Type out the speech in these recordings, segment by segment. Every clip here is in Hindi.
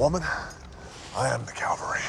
Woman, I am the cavalry.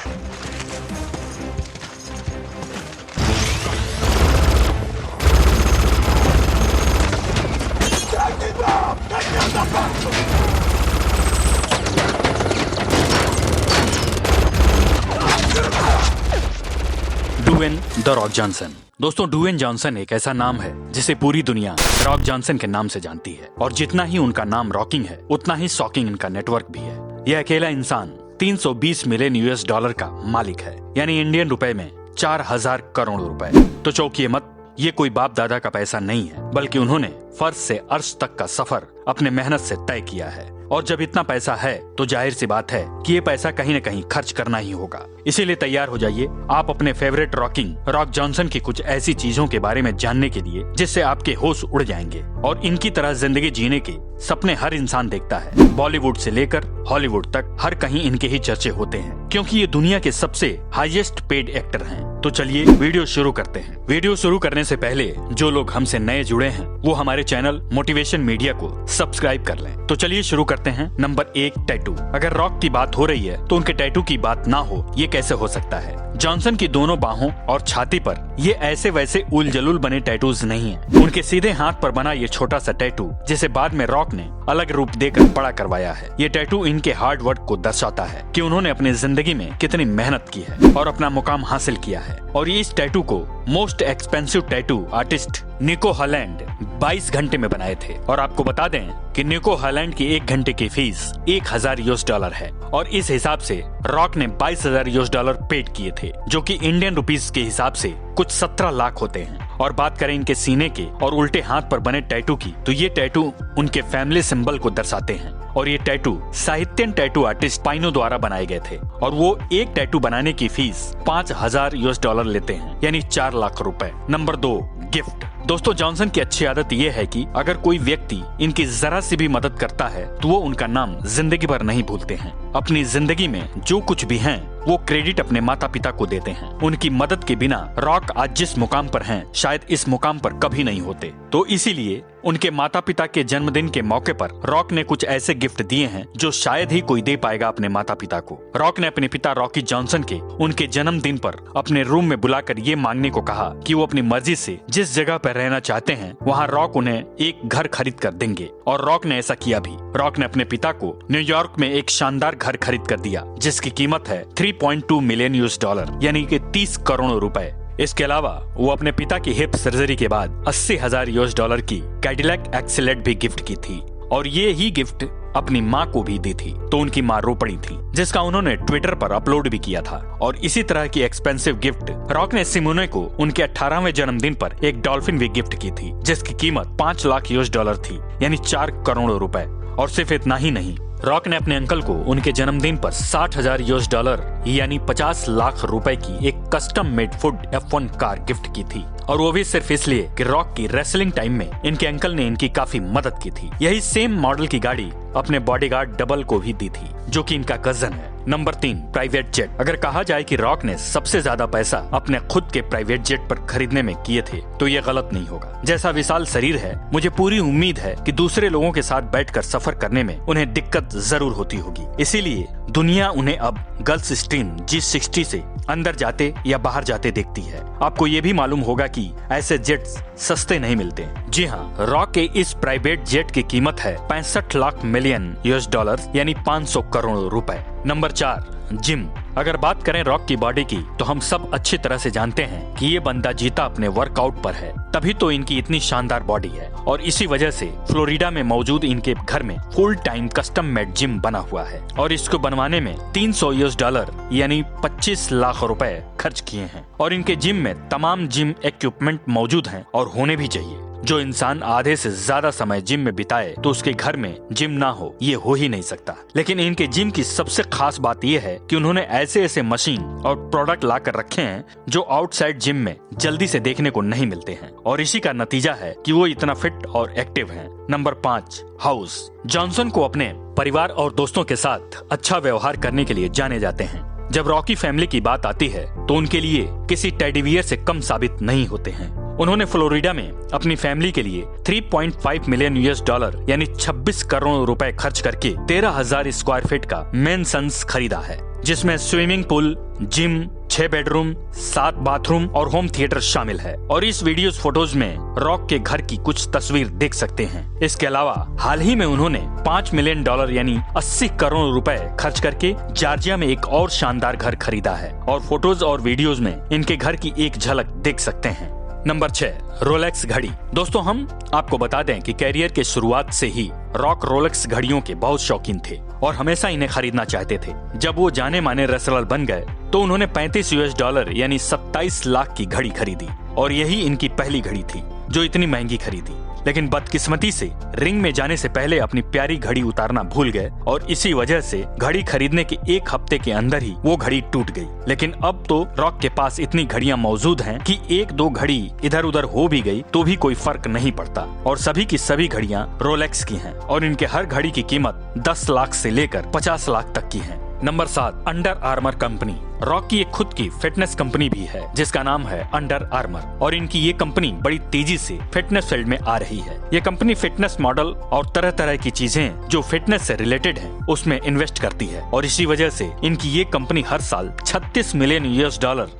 Dwayne the Rock Johnson. दोस्तों, ड्वेन जॉनसन एक ऐसा नाम है जिसे पूरी दुनिया रॉक जॉनसन के नाम से जानती है, और जितना ही उनका नाम रॉकिंग है उतना ही शॉकिंग इनका नेटवर्क भी है। यह अकेला इंसान 320 मिलियन यूएस डॉलर का मालिक है, यानी इंडियन रुपए में 4000 करोड़ रुपए। तो चौंकिए मत, ये कोई बाप दादा का पैसा नहीं है, बल्कि उन्होंने फर्श से अर्श तक का सफर अपने मेहनत से तय किया है। और जब इतना पैसा है तो जाहिर सी बात है कि ये पैसा कहीं न कहीं खर्च करना ही होगा। इसीलिए तैयार हो जाइए आप अपने फेवरेट रॉक जॉनसन की कुछ ऐसी चीजों के बारे में जानने के लिए जिससे आपके होश उड़ जाएंगे। और इनकी तरह जिंदगी जीने के सपने हर इंसान देखता है। बॉलीवुड से लेकर हॉलीवुड तक हर कहीं इनके ही चर्चे होते हैं, क्योंकि ये दुनिया के सबसे हाईएस्ट पेड एक्टर हैं। तो चलिए वीडियो शुरू करते हैं। वीडियो शुरू करने से पहले जो लोग हमसे नए जुड़े हैं वो हमारे चैनल मोटिवेशन मीडिया को सब्सक्राइब कर लें। तो चलिए शुरू करते हैं। Number 1, tattoo. अगर रॉक की बात हो रही है तो उनके टैटू की बात ना हो, ये कैसे हो सकता है? जॉनसन की दोनों बाहों और छाती पर ये ऐसे वैसे उल जलूल बने टैटूज नहीं हैं। उनके सीधे हाथ पर बना ये छोटा सा टैटू, जिसे बाद में रॉक ने अलग रूप देकर बड़ा करवाया है, ये टैटू इनके हार्ड वर्क को दर्शाता है कि उन्होंने अपनी जिंदगी में कितनी मेहनत की है और अपना मुकाम हासिल किया है। और ये इस टैटू को मोस्ट एक्सपेंसिव टैटू आर्टिस्ट निको हॉलैंड 22 घंटे में बनाए थे। और आपको बता दें कि निको हॉलैंड की 1 घंटे की फीस 1000 यूएस डॉलर है, और इस हिसाब से रॉक ने 22000 यूएस डॉलर पेड किए थे, जो कि इंडियन रुपीस के हिसाब से कुछ 17 लाख होते हैं। और बात करें इनके सीने के और उल्टे हाथ पर बने टैटू की, तो ये टैटू उनके फैमिली सिंबल को दर्शाते हैं। और ये टैटू साहित्यन टैटू आर्टिस्ट पाइनो द्वारा बनाए गए थे, और वो एक टैटू बनाने की फीस 5000 यूएस डॉलर लेते हैं, यानी 4 लाख रुपए। Number 2, gift. दोस्तों, जॉनसन की अच्छी आदत ये है कि अगर कोई व्यक्ति इनकी जरा सी भी मदद करता है तो वो उनका नाम जिंदगी भर नहीं भूलते हैं। अपनी जिंदगी में जो कुछ भी हैं वो क्रेडिट अपने माता पिता को देते हैं। उनकी मदद के बिना रॉक आज जिस मुकाम पर हैं, शायद इस मुकाम पर कभी नहीं होते। तो इसीलिए उनके माता पिता के जन्मदिन के मौके पर रॉक ने कुछ ऐसे गिफ्ट दिए हैं जो शायद ही कोई दे पाएगा अपने माता पिता को। रॉक ने अपने पिता रॉकी जॉनसन के उनके जन्मदिन पर अपने रूम में बुलाकर ये मांगने को कहा कि वो अपनी मर्जी से जिस जगह पर रहना चाहते हैं वहाँ रॉक उन्हें एक घर खरीद कर देंगे। और रॉक ने ऐसा किया भी। रॉक ने अपने पिता को न्यूयॉर्क में एक शानदार घर खरीद कर दिया, जिसकी कीमत है 3.2 मिलियन यूएस डॉलर, यानी कि 30 करोड़ रुपए। इसके अलावा वो अपने पिता की हिप सर्जरी के बाद 80,000 यूएस डॉलर की कैडिलैक एक्सेलेट भी गिफ्ट की थी, और ये ही गिफ्ट अपनी माँ को भी दी थी। तो उनकी माँ रो पड़ी थी, जिसका उन्होंने ट्विटर पर अपलोड भी किया था। और इसी तरह की एक्सपेंसिव गिफ्ट रॉक ने सिमोने को उनके 18वें जन्मदिन पर एक डॉल्फिन भी गिफ्ट की थी, जिसकी कीमत 5 लाख यूएस डॉलर थी, यानी 4 करोड़ रुपए। और सिर्फ इतना ही नहीं, रॉक ने अपने अंकल को उनके जन्मदिन पर 60,000 यूएस डॉलर यानी 50 लाख रुपए की एक custom made food F1 car gift की थी, और वो भी सिर्फ इसलिए कि रॉक की रेसलिंग टाइम में इनके अंकल ने इनकी काफी मदद की थी। यही सेम मॉडल की गाड़ी अपने बॉडीगार्ड डबल को भी दी थी, जो कि इनका कजन है। Number 3, private jet. अगर कहा जाए कि रॉक ने सबसे ज्यादा पैसा अपने खुद के प्राइवेट जेट पर खरीदने में किए थे, तो ये गलत नहीं होगा। जैसा विशाल शरीर है, मुझे पूरी उम्मीद है कि दूसरे लोगों के साथ बैठकर सफर करने में उन्हें दिक्कत जरूर होती होगी। इसीलिए दुनिया उन्हें अब गल्फ स्ट्रीम G60 से अंदर जाते या बाहर जाते देखती है। आपको ये भी मालूम होगा कि ऐसे जेट्स सस्ते नहीं मिलते। जी हाँ, रॉक के इस प्राइवेट जेट की कीमत है 65 लाख मिलियन यूएस डॉलर, यानी 500 करोड़ रुपए। Number 4, gym. अगर बात करें रॉक की बॉडी की, तो हम सब अच्छी तरह से जानते हैं कि ये बंदा जीता अपने वर्कआउट पर है, तभी तो इनकी इतनी शानदार बॉडी है। और इसी वजह से फ्लोरिडा में मौजूद इनके घर में full time custom made gym बना हुआ है, और इसको बनवाने में 300 यूएस डॉलर यानी 25 लाख रुपए खर्च किए हैं। और इनके जिम में तमाम जिम इक्विपमेंट मौजूद हैं, और होने भी चाहिए। जो इंसान आधे से ज्यादा समय जिम में बिताए तो उसके घर में जिम ना हो, ये हो ही नहीं सकता। लेकिन इनके जिम की सबसे खास बात यह है कि उन्होंने ऐसे ऐसे मशीन और प्रोडक्ट ला कर रखे हैं जो आउटसाइड जिम में जल्दी से देखने को नहीं मिलते हैं, और इसी का नतीजा है कि वो इतना फिट और एक्टिव हैं। Number 5, house. जॉनसन को अपने परिवार और दोस्तों के साथ अच्छा व्यवहार करने के लिए जाने जाते हैं। जब रॉकी फैमिली की बात आती है तो उनके लिए किसी टेडी बियर से कम साबित नहीं होते हैं। उन्होंने फ्लोरिडा में अपनी फैमिली के लिए 3.5 मिलियन $US यानी 26 करोड़ रुपए खर्च करके 13,000 स्क्वायर फीट का मेनसन्स खरीदा है, जिसमें swimming pool, gym, 6 bedroom, 7 bathroom और होम थिएटर शामिल है। और इस वीडियोस फोटोज में रॉक के घर की कुछ तस्वीर देख सकते हैं। इसके अलावा हाल ही में उन्होंने $5 मिलियन यानी 80 करोड़ रुपए खर्च करके जॉर्जिया में एक और शानदार घर खरीदा है और फोटोज और वीडियोज में इनके घर की एक झलक देख सकते हैं। नंबर 6, रोलेक्स घड़ी। दोस्तों, हम आपको बता दें कि कैरियर के शुरुआत से ही रॉक रोलेक्स घड़ियों के बहुत शौकीन थे और हमेशा इन्हें खरीदना चाहते थे। जब वो जाने माने रेसलर बन गए तो उन्होंने $35 यानी 27 लाख की घड़ी खरीदी और यही इनकी पहली घड़ी थी जो इतनी महंगी खरीदी। लेकिन बदकिस्मती से रिंग में जाने से पहले अपनी प्यारी घड़ी उतारना भूल गए और इसी वजह से घड़ी खरीदने के एक हफ्ते के अंदर ही वो घड़ी टूट गई। लेकिन अब तो रॉक के पास इतनी घड़ियां मौजूद हैं कि 1-2 घड़ी इधर उधर हो भी गई तो भी कोई फर्क नहीं पड़ता और सभी की सभी घड़ियां रोलेक्स की हैं और इनके हर घड़ी की कीमत 10 लाख से लेकर 50 लाख तक की है। Number 7, under armour company. Rock की एक खुद की फिटनेस कंपनी भी है जिसका नाम है अंडर आर्मर और इनकी ये कंपनी बड़ी तेजी से फिटनेस फील्ड में आ रही है। ये कंपनी फिटनेस मॉडल और तरह तरह की चीजें जो फिटनेस से रिलेटेड हैं उसमें इन्वेस्ट करती है और इसी वजह से इनकी ये कंपनी हर साल $36 मिलियन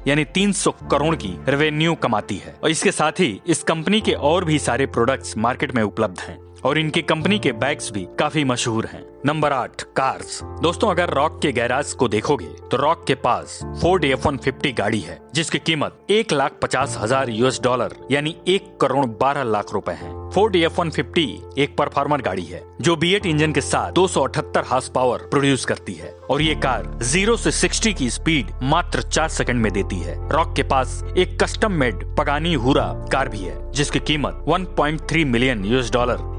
यानी 300 करोड़ की रेवेन्यू कमाती है। और इसके साथ ही इस कंपनी के और भी सारे प्रोडक्ट्स मार्केट में उपलब्ध हैं और इनकी कंपनी के बैग्स भी काफी मशहूर हैं। Number 8, cars. दोस्तों, अगर रॉक के गैराज को देखोगे तो रॉक के पास फोर्ड F-150 गाड़ी है जिसकी कीमत $1,50,000 यानी 1,12,00,000 रुपए है। फोर्ड F-150 एक परफॉर्मर गाड़ी है जो V8 इंजन के साथ 278 हार्स पावर प्रोड्यूस करती है और ये कार 0 से 60 की स्पीड मात्र 4 सेकंड में देती है। रॉक के पास एक कस्टम मेड पगानी हुरा कार भी है जिसकी कीमत $1.3 मिलियन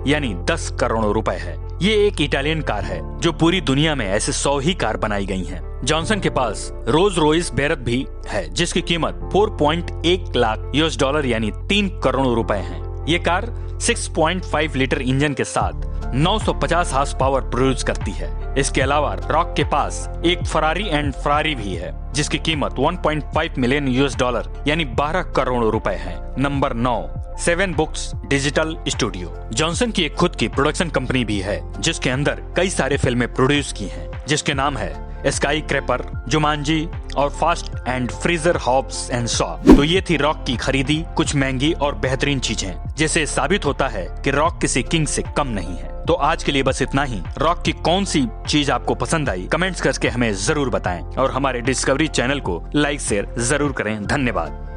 यानी 10 करोड़ रुपए है। ये एक इटालियन कार है जो पूरी दुनिया में ऐसे 100 ही कार बनाई गई हैं। जॉनसन के पास रोल्स रॉयस बेरत भी है जिसकी कीमत $4.1 लाख यानी 3 करोड़ रुपए है। ये कार 6.5 लीटर इंजन के साथ 950 हार्स पावर प्रोड्यूस करती है। इसके अलावा रॉक के पास एक फरारी भी है जिसकी कीमत $1.5 मिलियन यानी 12 करोड़ रुपए है। Number 9, 7 books digital studio. Johnson की एक खुद की प्रोडक्शन कंपनी भी है जिसके अंदर कई सारे फिल्में प्रोड्यूस की हैं जिसके नाम है स्काई क्रैपर, जुमांजी और Fast and Furious Hobbs and Shaw. तो ये थी रॉक की खरीदी कुछ महंगी और बेहतरीन चीजें, जिससे साबित होता है कि रॉक किसी किंग से कम नहीं है। तो आज के लिए बस इतना ही। रॉक की कौन सी चीज आपको पसंद आई कमेंट्स करके हमें जरूर बताएं और हमारे डिस्कवरी चैनल को लाइक शेयर जरूर करें। धन्यवाद।